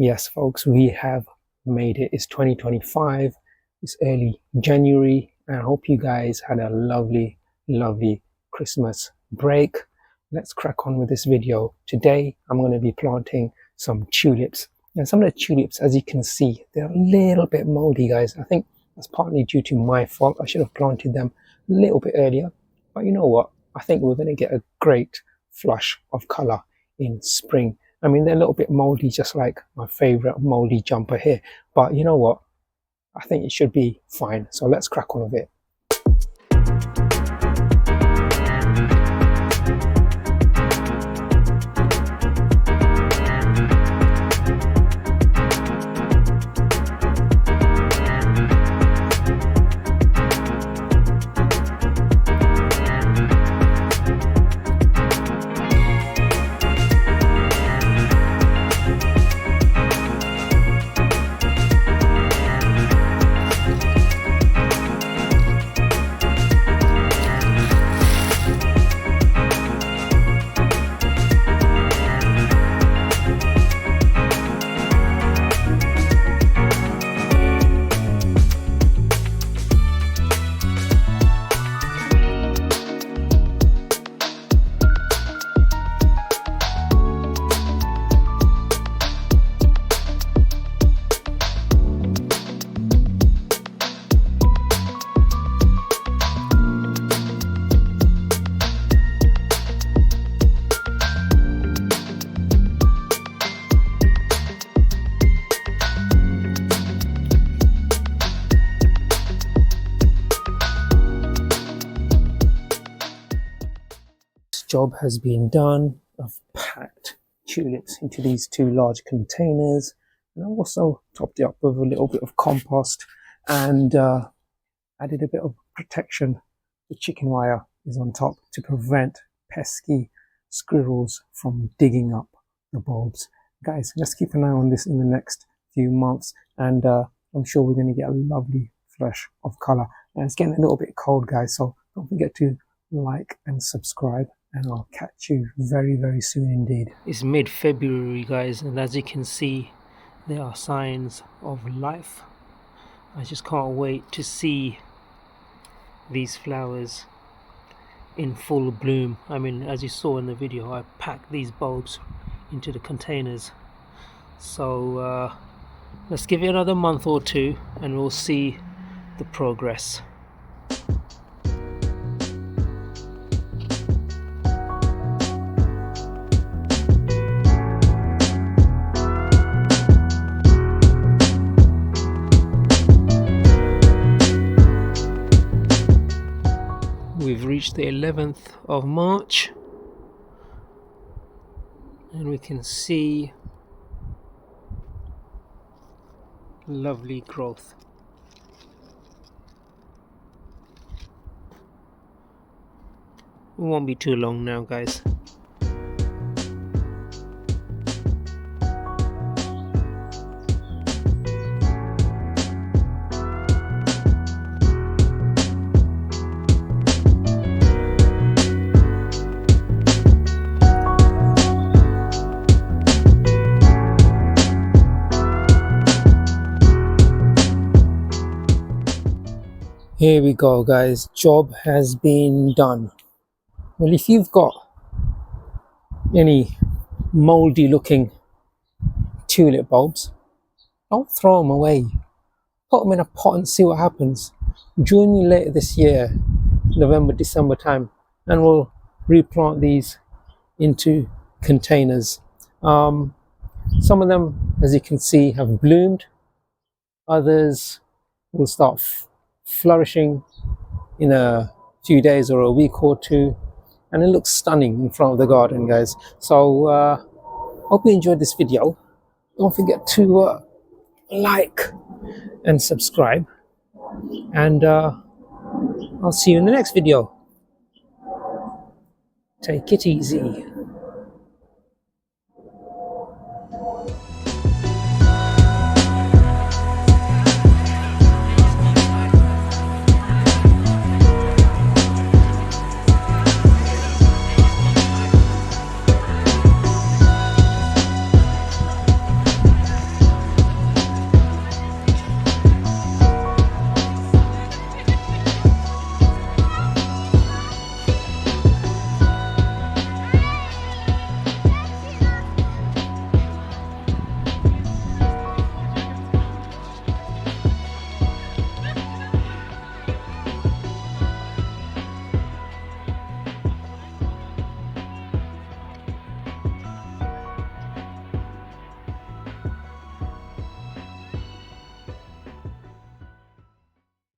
Yes, folks, we have made it. It's 2025. It's early January, and I hope you guys had a lovely, lovely Christmas break. Let's crack on with this video. Today, I'm going to be planting some tulips. And some of the tulips, as you can see, they're a little bit moldy, guys. I think that's partly due to my fault. I should have planted them a little bit earlier. But you know what? I think we're going to get a great flush of color in spring. I mean, they're a little bit moldy, just like my favorite moldy jumper here. But you know what? I think it should be fine. So let's crack on with it. Job has been done. I've packed tulips into these two large containers, and I've also topped it up with a little bit of compost and added a bit of protection. The chicken wire is on top to prevent pesky squirrels from digging up the bulbs. Guys, let's keep an eye on this in the next few months, and I'm sure we're going to get a lovely flush of color. And it's getting a little bit cold, guys, so don't forget to like and subscribe, and I'll catch you very, very soon indeed. It's mid-February, guys, and as you can see, there are signs of life. I just can't wait to see these flowers in full bloom. I mean, as you saw in the video, I packed these bulbs into the containers. So let's give it another month or two and we'll see the progress. We've reached the 11th of March and we can see lovely growth. It won't be too long now, guys. Here we go, guys. Job has been done. Well, if you've got any moldy looking tulip bulbs, don't throw them away. Put them in a pot and see what happens. Join me later this year, November, December time, and we'll replant these into containers. Some of them, as you can see, have bloomed. Others will start flourishing in a few days or a week or two, and it looks stunning in front of the garden, guys. So hope you enjoyed this video. Don't forget to like and subscribe, and I'll see you in the next video. Take it easy.